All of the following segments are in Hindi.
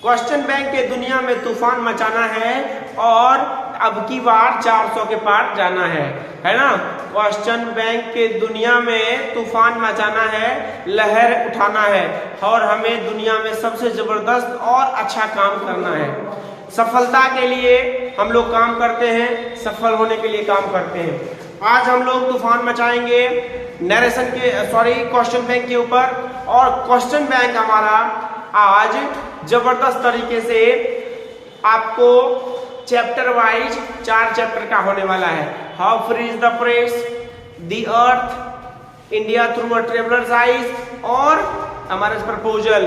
क्वेश्चन बैंक के दुनिया में तूफान मचाना है और अब की बार 400 के पार जाना है ना। क्वेश्चन बैंक के दुनिया में तूफान मचाना है, लहर उठाना है और हमें दुनिया में सबसे जबरदस्त और अच्छा काम करना है। सफलता के लिए हम लोग काम करते हैं, सफल होने के लिए काम करते हैं। आज हम लोग तूफान मचाएंगे क्वेश्चन बैंक के ऊपर, और क्वेश्चन बैंक हमारा आज जबरदस्त तरीके से आपको चैप्टर वाइज 4 चैप्टर का होने वाला है। How free is the press, the earth, India through a travellers eyes और हमारा प्रपोजल।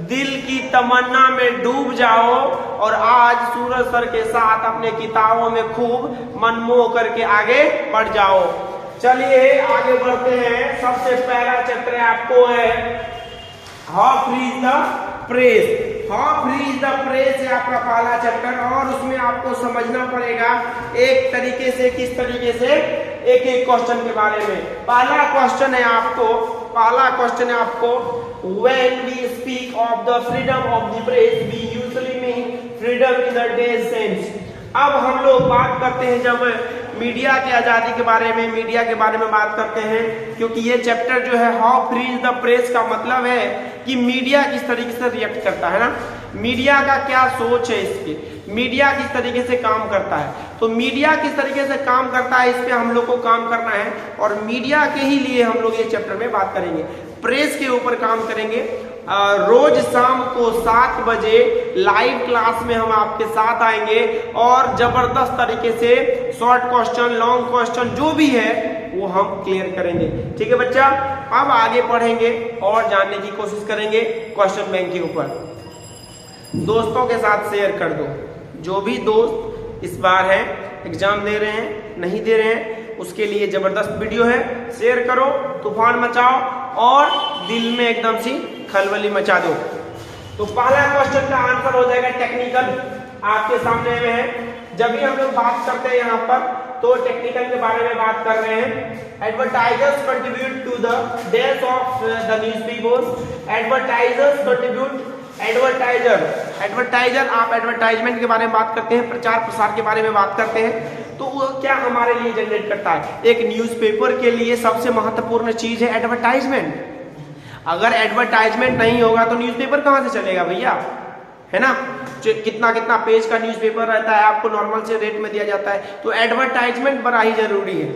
दिल की तमन्ना में डूब जाओ और आज सूरज सर के साथ अपने किताबों में खूब मनमोह करके आगे बढ़ जाओ। चलिए आगे बढ़ते हैं। सबसे पहला चैप्टर आपको है how free is the press. How free is the press है आपका पहला चैप्टर, और उसमें आपको समझना पड़ेगा एक तरीके से, किस तरीके से एक एक क्वेश्चन के बारे में। पहला क्वेश्चन है आपको when we speak of the freedom of the press we usually mean freedom in the day sense। अब हम लोग बात करते हैं जब मीडिया की आजादी के बारे में, मीडिया के बारे में बात करते हैं, क्योंकि ये चैप्टर जो है how free is the press का मतलब है कि मीडिया किस तरीके से रिएक्ट करता है ना, मीडिया का क्या सोच है, इसके मीडिया किस तरीके से काम करता है। तो मीडिया किस तरीके से काम करता है, इस पे हम लोग को काम करना है, और मीडिया के ही लिए हम लोग ये चैप्टर में बात करेंगे। प्रेस के ऊपर काम करेंगे। रोज शाम को 7 बजे लाइव क्लास में हम आपके साथ आएंगे और जबरदस्त तरीके से शॉर्ट क्वेश्चन, लॉन्ग क्वेश्चन जो भी है वो हम क्लियर करेंगे। ठीक है बच्चा, अब आगे पढ़ेंगे और जानने की कोशिश करेंगे क्वेश्चन बैंक के ऊपर। दोस्तों के साथ शेयर कर दो। जो भी दोस्त इस बार है एग्जाम दे रहे हैं, नहीं दे रहे हैं, उसके लिए जबरदस्त वीडियो है, शेयर करो, तूफान मचाओ और दिल में एकदम सी खलबली मचा दो। तो पहला क्वेश्चन का आंसर हो जाएगा टेक्निकल, आपके सामने में है। जब भी हम लोग बात करते हैं यहाँ पर तो टेक्निकल के बारे में बात कर रहे हैं। Advertisers contribute to the death of the newspapers. Advertisers contribute, advertiser आप एडवर्टाइजमेंट के बारे में बात करते हैं, प्रचार प्रसार के बारे में बात करते हैं, तो वो क्या हमारे लिए जनरेट करता है। एक न्यूज़पेपर के लिए सबसे महत्वपूर्ण चीज है एडवर्टाइजमेंट। अगर एडवर्टाइजमेंट नहीं होगा तो न्यूज़पेपर कहां से चलेगा भैया, है ना। कितना पेज का न्यूज़पेपर रहता है, आपको नॉर्मल से रेट में दिया जाता है, तो एडवर्टाइजमेंट बड़ा ही जरूरी है।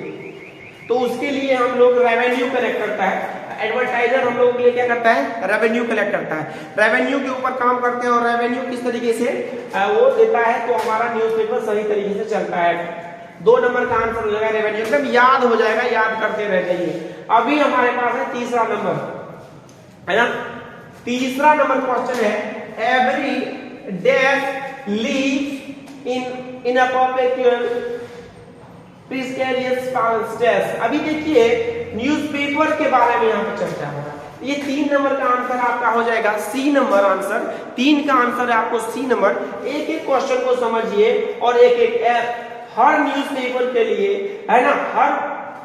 तो उसके लिए हम लोग रेवेन्यू कलेक्ट करता है। एडवर्टाइजर हम लोगों के लिए क्या करता है, रेवेन्यू कलेक्ट करता है। रेवेन्यू के ऊपर काम करते हैं और रेवेन्यू किस तरीके से वो देता है तो हमारा न्यूज़पेपर सही तरीके से चलता है। 2 नंबर का आंसर हो जाएगा रेवेन्यू, एकदम याद हो जाएगा, याद करते रह जाइए। अभी हमारे पास है तीसरा नंबर, है ना। तीसरा नंबर क्वेश्चन है every dash live in a perpetual precarious stage. अभी देखिए न्यूज़पेपर के बारे में यहाँ पे चर्चा हो रहा है। ये 3 नंबर का आंसर आपका हो जाएगा सी नंबर आंसर। 3 का आंसर है आपको सी नंबर। एक एक क्वेश्चन को समझिए और एक एक हर न्यूज़पेपर के लिए, है ना,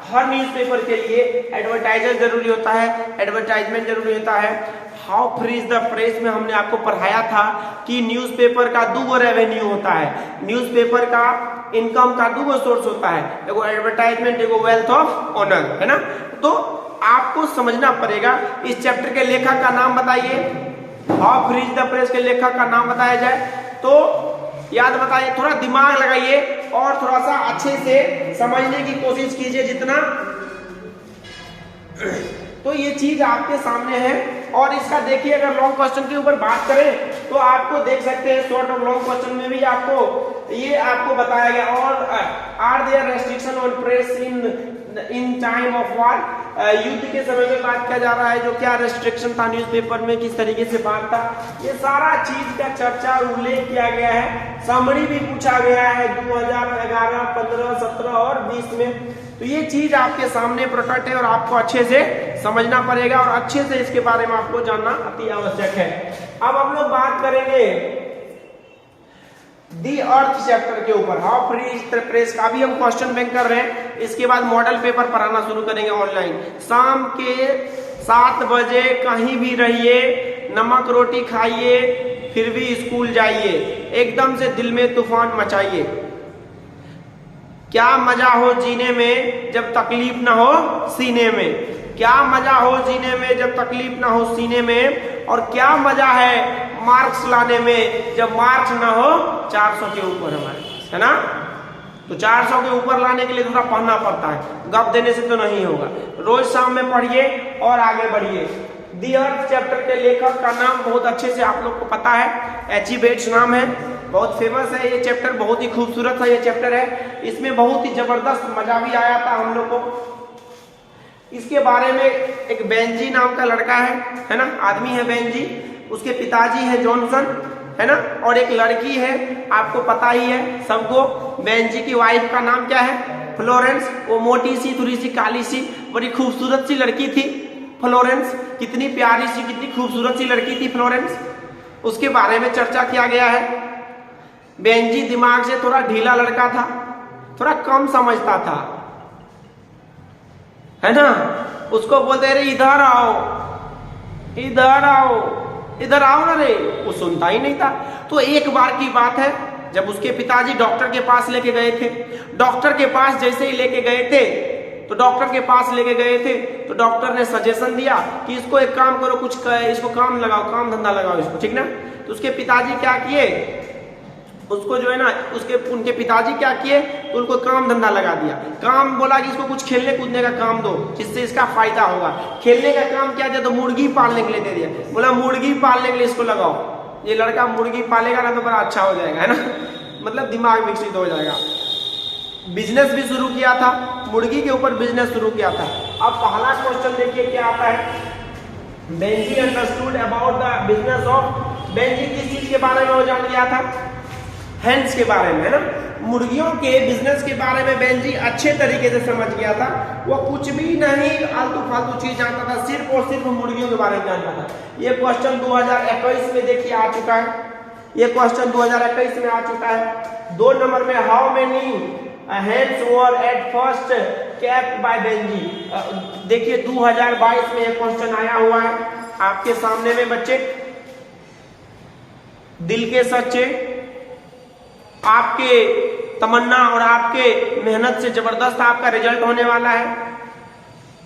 हर न्यूज़पेपर के लिए एडवर्टाइजर जरूरी होता है, एडवर्टाइजमेंट जरूरी होता है। How free is the press में हमने आपको पढ़ाया था कि न्यूज़पेपर का 2 रेवेन्यू होता है, न्यूज़पेपर का इनकम का 2 सोर्स होता है, एगो एडवर्टाइजमेंट, एगो वेल्थ ऑफ ऑनर, है ना। तो आपको समझना पड़ेगा। इस चैप्टर के लेखक का नाम बताइए, how free is the press के लेखक का नाम बताया जाए तो याद बताइए, थोड़ा दिमाग लगाइए और थोड़ा सा अच्छे से समझने की कोशिश कीजिए जितना। तो ये चीज आपके सामने है। और इसका देखिए, अगर लॉन्ग क्वेश्चन के ऊपर बात करें तो आपको देख सकते हैं शॉर्ट और लॉन्ग क्वेश्चन में भी आपको बताया गया। और are there restriction on press in time of war. युद्ध के समय में बात किया जा रहा है, जो क्या रेस्ट्रिक्शन था न्यूज़पेपर में, किस तरीके से बात था, ये सारा चीज का चर्चा उल्लेख किया गया है। समरी भी पूछा गया है 2011, 15, 17 और 20 में। तो ये चीज आपके सामने प्रकट है और आपको अच्छे से समझना पड़ेगा और अच्छे से इसके बारे में आपको जानना अति आवश्यक है। अब हम लोग बात करेंगे दी अर्थ चैप्टर के ऊपर। How free is the press का भी हम क्वेश्चन बैंक कर रहे हैं। इसके बाद मॉडल पेपर पढ़ाना शुरू करेंगे ऑनलाइन। शाम के 7 बजे कहीं भी रहिए, नमक रोटी खाइए, फिर भी स्कूल जाइए, एकदम से दिल में तूफान मचाइए। क्या मजा हो जीने में जब तकलीफ ना हो सीने में, क्या मजा हो जीने में जब तकलीफ ना हो सीने में, और क्या मजा है मार्क्स लाने में जब मार्क्स ना हो 400 के ऊपर हमारे पास, है ना। तो 400 के ऊपर लाने के लिए थोड़ा पढ़ना पड़ता है, गप देने से तो नहीं होगा। रोज शाम में पढ़िए और आगे बढ़िए। दी अर्थ चैप्टर के लेखक का नाम बहुत अच्छे से आप लोग को पता है, H.G. बेट्स नाम है, बहुत फेमस है ये चैप्टर, बहुत ही खूबसूरत है ये चैप्टर है। इसमें बहुत ही जबरदस्त मजा भी आया था हम लोग को। इसके बारे में एक बेंजी नाम का लड़का है ना, आदमी है बेंजी, उसके पिताजी है जॉनसन, है ना, और एक लड़की है, आपको पता ही है सबको। बेंजी की वाइफ का नाम क्या है? फ्लोरेंस। वो मोटी सी, थोड़ी सी काली सी, बड़ी खूबसूरत सी लड़की थी फ्लोरेंस। कितनी प्यारी सी, कितनी खूबसूरत सी लड़की थी फ्लोरेंस, उसके बारे में चर्चा किया गया है। बेंजी दिमाग से थोड़ा ढीला लड़का था, थोड़ा कम समझता था, है ना। उसको बोलते रे इधर आओ, इधर आओ, इधर आओ ना रे, वो सुनता ही नहीं था। तो एक बार की बात है, जब उसके पिताजी डॉक्टर के पास लेके गए थे, डॉक्टर के पास जैसे ही लेके गए थे, तो डॉक्टर के पास लेके गए थे तो डॉक्टर ने सजेशन दिया कि इसको एक काम करो, कुछ इसको काम लगाओ, काम धंधा लगाओ इसको, ठीक ना। तो उसके पिताजी क्या किए, उसको जो है ना, उनके पिताजी क्या किए, तो उनको काम धंधा लगा दिया। काम बोला कि इसको कुछ खेलने कूदने का काम दो जिससे इसका फायदा होगा। खेलने का काम क्या दिया, तो मुर्गी पालने के लिए दे दिया। बोला मुर्गी पालने के लिए इसको लगाओ, ये लड़का मुर्गी पालेगा ना तो बड़ा अच्छा हो जाएगा, है ना, मतलब दिमाग विकसित हो जाएगा। बिजनेस भी शुरू किया था, मुर्गी के ऊपर बिजनेस शुरू किया था। अब पहला क्वेश्चन देखिए क्या आता है। Benji understood about the business of, Benji किस चीज के बारे में वो जान गया था? हेंस के बारे में, है ना, मुर्गियों के बिजनेस के बारे में बेंजी अच्छे तरीके से समझ गया था। वो कुछ भी नहीं आलतू फालतू चीज जानता था, सिर्फ और सिर्फ मुर्गियों के बारे में जानता था। ये क्वेश्चन 2021 में देखिए आ चुका है, ये क्वेश्चन 2021 में आ चुका है। 2 नंबर में how many hens were at first kept by Benji. देखिए 2022 में ये क्वेश्चन आया हुआ है आपके सामने में बच्चे। दिल के सच्चे, आपके तमन्ना और आपके मेहनत से जबरदस्त आपका रिजल्ट होने वाला है।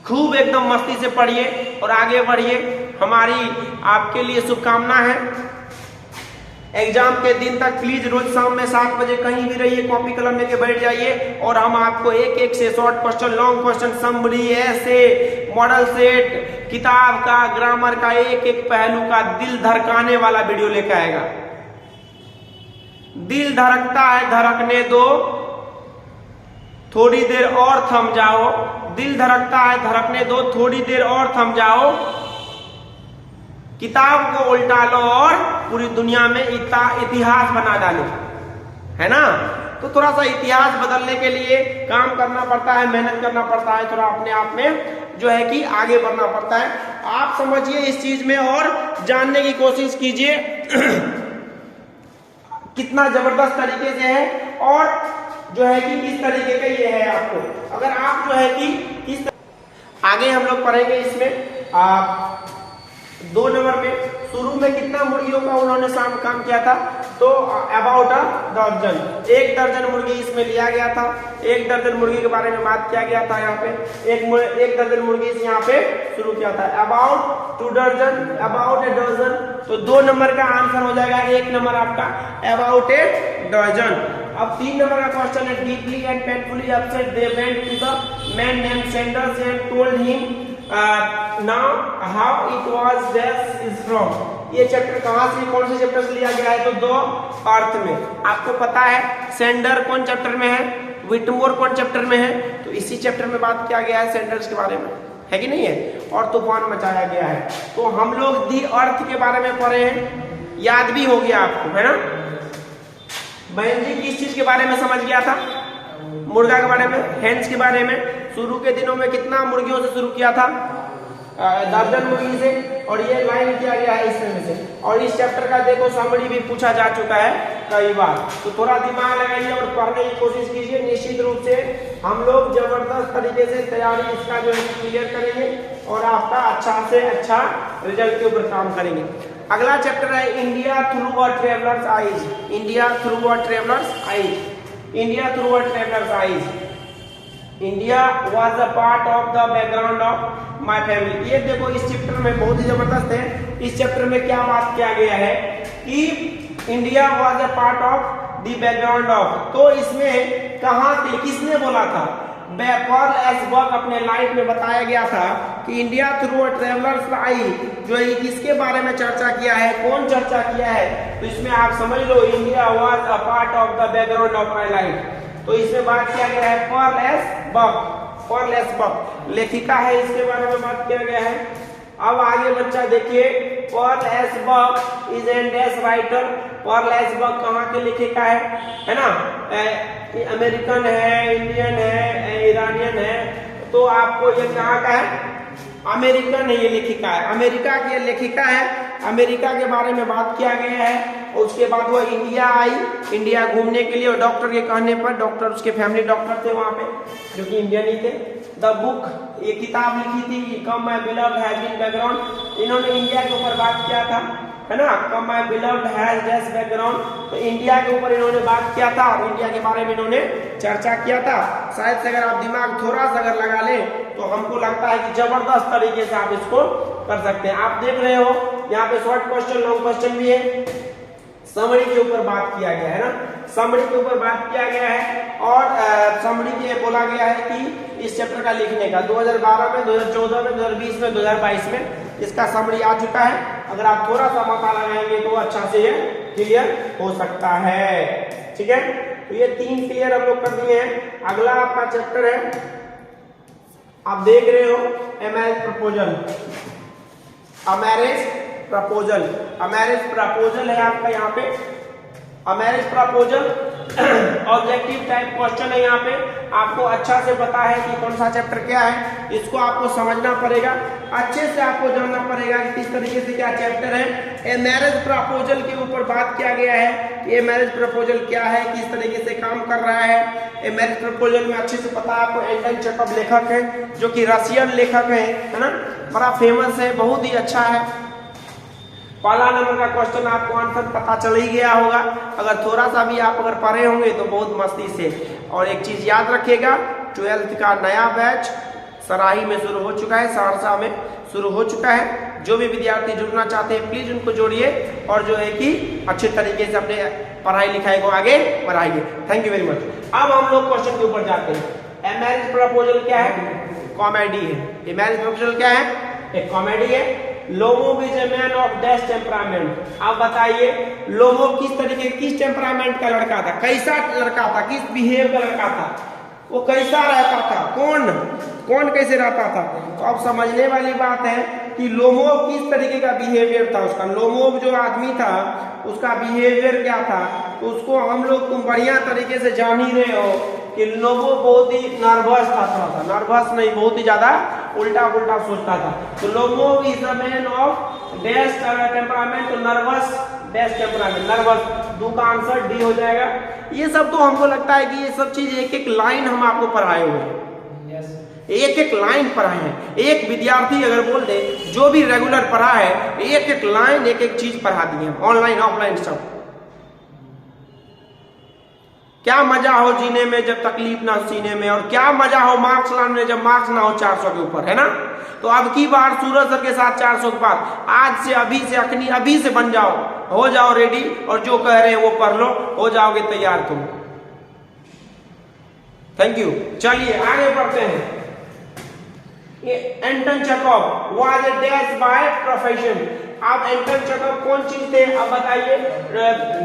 खूब एकदम मस्ती से पढ़िए और आगे बढ़िए, हमारी आपके लिए शुभकामना है। एग्जाम के दिन तक प्लीज रोज शाम में 7 बजे कहीं भी रहिए, कॉपी कलम लेके बैठ जाइए और हम आपको एक एक से short question, long question, summary, ऐसे, मॉडल सेट, किताब का, ग्रामर का एक एक पहलू का दिल धड़काने वाला वीडियो लेके आएगा। दिल धड़कता है, धड़कने दो, थोड़ी देर और थम जाओ। दिल धड़कता है, धड़कने दो, थोड़ी देर और थम जाओ। किताब को उल्टा लो और पूरी दुनिया में इतिहास बना डालो, है ना। तो थोड़ा सा इतिहास बदलने के लिए काम करना पड़ता है, मेहनत करना पड़ता है, थोड़ा अपने आप में जो है कि आगे बढ़ना पड़ता है। आप समझिए इस चीज में और जानने की कोशिश कीजिए कितना जबरदस्त तरीके से है और जो है कि किस तरीके का ये है आपको। अगर आप जो है कि किस आगे हम लोग पढ़ेंगे इसमें। आप 2 नंबर में शुरू में कितना मुर्गियों का उन्होंने काम किया था, तो अबाउट अ दर्जन, 1 दर्जन मुर्गी इसमें लिया गया था। 1 दर्जन मुर्गी के बारे में बात किया गया था। यहाँ पे 1 दर्जन मुर्गी यहाँ पे शुरू किया था। अबाउट 2 दर्जन, अबाउट ए डजन, तो 2 नंबर का आंसर हो जाएगा। 1 नंबर आपका अबाउट ए डजन। अब 3 नंबर का क्वेश्चन है, deeply and painfully upset they went to the man named Sanders and told him now how it was that is from. ये चैप्टर कहाँ से, कौन से चैप्टर से लिया गया है, तो 2 अर्थ में। आपको पता है सेंडर कौन चैप्टर में है, विटमोर कौन चैप्टर में है, तो इसी चैप्टर में बात किया गया है सेंडर्स के बारे में, है कि नहीं है, और तूफान मचाया गया है। तो हम लोग दी अर्थ के बारे में पढ़े हैं, याद भी हो गया आपको, है ना। बेंजी किस चीज के बारे में समझ गया था, मुर्गा के बारे में, हेंस के बारे में। शुरू के दिनों में कितना मुर्गियों से शुरू किया था, दर्जन मुर्गी से, और ये लाइन किया गया है इसमें से। और इस चैप्टर का देखो समरी भी पूछा जा चुका है कई बार, तो थोड़ा दिमाग लगाइए और पढ़ने की कोशिश कीजिए। निश्चित रूप से हम लोग जबरदस्त तरीके से तैयारी इसका जो है क्लियर करेंगे और आपका अच्छा से अच्छा रिजल्ट के ऊपर काम करेंगे। अगला चैप्टर है India through a travellers eyes. India through a travellers eyes. India through a travellers eyes. India was a part of the background of my family. ये देखो इस चैप्टर में बहुत ही जबरदस्त है। इस चैप्टर में क्या बात किया गया है कि India was a part of the background of, तो इसमें कहाँ थे, किसने बोला था? पॉल एस बक अपने लाइफ में बताया गया था कि इंडिया थ्रू अ ट्रेवलर्स आई, जो ये किसके बारे में चर्चा किया है, कौन चर्चा किया है? तो इसमें आप समझ लो India was a part of the background of my life. तो इसमें बात किया गया है Paul S Buck. Paul S Buck लेखिका है, इसके बारे में बात किया गया है। अब आगे बच्चा देखिए, Paul S Buck is an dash writer. Paul S Buck कहाँ के लेखिका है ना? अमेरिकन है, इंडियन है, ईरानियन है। तो आपको ये कहाँ का है? अमेरिकन है, ये लेखिका है, अमेरिका की लेखिका है। अमेरिका के बारे में बात किया गया है। और उसके बाद वो इंडिया आई, इंडिया घूमने के लिए, और डॉक्टर के कहने पर, डॉक्टर उसके फैमिली डॉक्टर थे वहां पे जो कि इंडियन ही थे। द बुक, ये किताब लिखी थी come my beloved has been background. इन्होंने इंडिया के ऊपर बात किया था, है ना? Come my beloved has dash background. तो इंडिया के ऊपर इन्होंने बात किया था और इंडिया के बारे में इन्होंने चर्चा किया था। शायद से अगर आप दिमाग थोड़ा सा अगर लगा लें तो हमको लगता है कि जबरदस्त तरीके से आप इसको कर सकते हैं। आप देख रहे हो यहाँ पे शॉर्ट क्वेश्चन, लॉन्ग क्वेश्चन भी है। समरी के ऊपर बात किया गया है ना, समरी के ऊपर बात किया गया है। और समरी में बोला गया है कि इस चैप्टर का लिखने का 2012 में, 2014 में, 2020 में, 2022 में इसका समरी आ चुका है। अगर आप थोड़ा सा मता लगाएंगे तो अच्छा से ये क्लियर हो सकता है। ठीक है, तो ये 3 क्लियर हम लोग कर दिए हैं। अगला आपका चैप्टर है, आप देख रहे हो, a marriage proposal. A marriage proposal, a marriage proposal है आपका यहाँ पे। A marriage proposal objective type question है। यहाँ पे आपको अच्छा से पता है कि कौन सा चैप्टर क्या है, इसको आपको समझना पड़ेगा, अच्छे से आपको जानना पड़ेगा कि किस तरीके से क्या चैप्टर है। ए मैरिज प्रपोजल के ऊपर बात किया गया है कि ये मैरिज प्रपोजल क्या है, किस तरीके से काम कर रहा है। ए मैरिज प्रपोजल में अच्छे से पता है आपको, एंटन चेखव लेखक है जो कि रशियन लेखक है ना, बड़ा फेमस है, बहुत ही अच्छा है। पहला नंबर का क्वेश्चन आपको आंसर पता चल ही गया होगा, अगर थोड़ा सा भी आप अगर पढ़े होंगे तो बहुत मस्ती से। और एक चीज याद रखिएगा, 12th का नया बैच सराही में शुरू हो चुका है, सहरसा में शुरू हो चुका है। जो भी विद्यार्थी जुड़ना चाहते हैं प्लीज उनको जोड़िए और जो है कि अच्छे तरीके से अपने पढ़ाई लिखाई को आगे बढ़ाइए। Thank you very much. अब हम लोग क्वेश्चन के ऊपर जाते हैं। ए मैरिज प्रपोजल क्या है? कॉमेडी है। ए मैरिज प्रपोजल क्या है? एक कॉमेडी है। Lomov is a man of dash temperament. आप बताइए लोमो किस तरीके, किस टेम्परामेंट का लड़का था, कैसा लड़का था, किस बिहेव का लड़का था, वो कैसा रहता था, कौन कैसे रहता था? तो अब समझने वाली बात है कि लोमो किस तरीके का बिहेवियर था उसका। लोमो जो आदमी था उसका बिहेवियर क्या था, तो उसको हम लोग तुम बढ़िया तरीके से जान ही रहे हो कि लोमो बहुत ही नर्वस था, थोड़ा सा नर्वस नहीं, बहुत ही ज्यादा उल्टा पुल्टा सोचता था। तो Lomov is a man of dash temperament, तो नर्वस डैश टेम्परामेंट, नर्वस। दो का आंसर डी हो जाएगा। ये सब तो हमको लगता है कि ये सब चीज एक एक लाइन हम आपको पढ़ाए हुए हैं, एक एक लाइन पढ़ाए हैं। एक विद्यार्थी अगर बोल दे जो भी रेगुलर पढ़ा है, एक एक लाइन एक एक चीज पढ़ा दिए, ऑनलाइन ऑफलाइन सब। क्या मजा हो जीने में जब तकलीफ ना सीने में, और क्या मजा हो मार्क्स लाने जब मार्क्स ना हो 400 के ऊपर, है ना? तो अब की बार सूरज सर के साथ 400 के बाद आज से, अभी से, अभी से बन जाओ, हो जाओ रेडी, और जो कह रहे हैं वो पढ़ लो, हो जाओगे तैयार तुम। Thank you. चलिए आगे बढ़ते हैं। Anton Chekhov was a dash by profession. आप एंटन चेखव कौन चीज थे आप बताइए?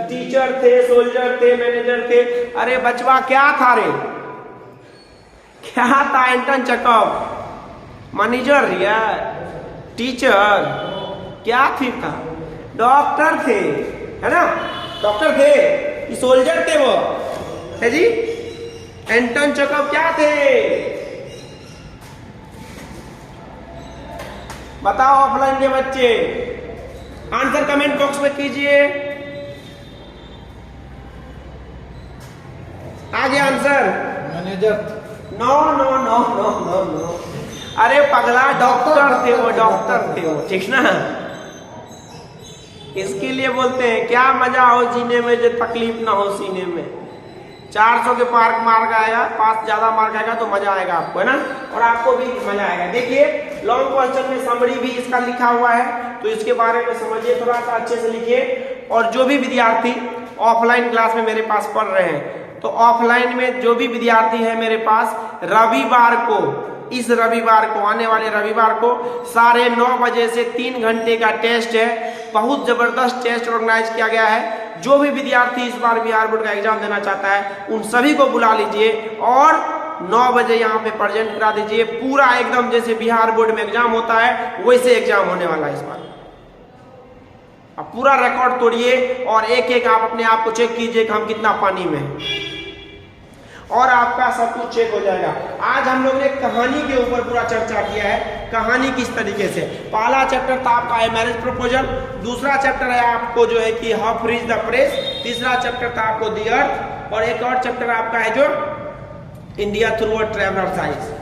टीचर थे, सोल्जर थे, मैनेजर थे? अरे बचवा क्या था रे, क्या था एंटन चेखव? मैनेजर या टीचर क्या थी था? डॉक्टर थे, है ना? डॉक्टर थे कि सोल्जर थे वो, है जी? एंटन चेखव क्या थे बताओ ऑफलाइन के बच्चे? आंसर कमेंट बॉक्स में कीजिए। आगे answer manager. No no no no no no, अरे पगला डॉक्टर थे वो, डॉक्टर थे वो, ठीक ना? इसके लिए बोलते हैं क्या मजा हो जीने में जो तकलीफ ना हो सीने में। 400 के मार्क आएगा, पास ज्यादा मार्क आएगा तो मजा आएगा आपको, है ना, और आपको भी मजा आएगा। देखिए लॉन्ग क्वेश्चन में समरी भी इसका लिखा हुआ है, तो इसके बारे में समझिए, थोड़ा सा अच्छे से लिखिए। और जो भी विद्यार्थी ऑफलाइन क्लास में मेरे पास पढ़ रहे हैं, तो ऑफलाइन में जो भी विद्यार्थी है मेरे पास, रविवार को, इस रविवार को, आने वाले रविवार को 9:30 बजे से 3 घंटे का टेस्ट है। बहुत जबरदस्त टेस्ट ऑर्गेनाइज किया गया है। जो भी विद्यार्थी इस बार बिहार बोर्ड का एग्जाम देना चाहता है उन सभी को बुला लीजिए और 9 बजे यहाँ पे प्रेजेंट करा दीजिए। पूरा एकदम जैसे बिहार बोर्ड में एग्जाम होता है वैसे एग्जाम होने वाला है इस बार। अब पूरा रिकॉर्ड तोड़िए और एक एक आप अपने आप को चेक कीजिए कि हम कितना पानी में हैं, और आपका सब कुछ चेक हो जाएगा। आज हम लोग ने कहानी के ऊपर पूरा चर्चा किया है। कहानी किस तरीके से, पहला चैप्टर था आपका है मैरिज प्रपोजल, दूसरा चैप्टर है आपको जो है कि how free is the press, तीसरा चैप्टर था आपको द अर्थ, और एक और चैप्टर आपका है जो India through a traveller science.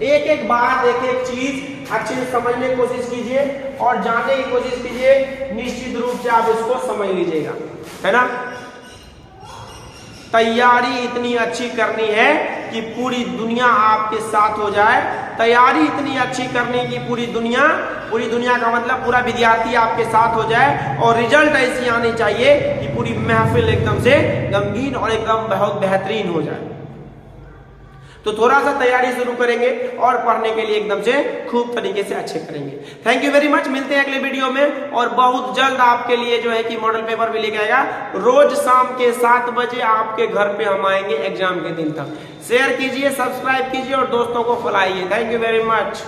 एक एक बात, एक एक चीज अच्छे से समझने की कोशिश कीजिए और जानने की कोशिश कीजिए। निश्चित रूप से आप इसको समझ लीजिएगा, है ना। तैयारी इतनी अच्छी करनी है कि पूरी दुनिया आपके साथ हो जाए। तैयारी इतनी अच्छी करनी कि पूरी दुनिया का मतलब पूरा विद्यार्थी आपके साथ हो जाए, और रिजल्ट ऐसी आनी चाहिए कि पूरी महफिल एकदम से गमगीन और एकदम बहुत बेहतरीन हो जाए। तो थोड़ा सा तैयारी शुरू करेंगे और पढ़ने के लिए एकदम से खूब तरीके से अच्छे करेंगे। Thank you very much. मिलते हैं अगले वीडियो में, और बहुत जल्द आपके लिए जो है कि मॉडल पेपर भी लेके आएगा। रोज शाम के 7 बजे आपके घर पे हम आएंगे एग्जाम के दिन तक। शेयर कीजिए, सब्सक्राइब कीजिए और दोस्तों को फैलाइए। Thank you very much.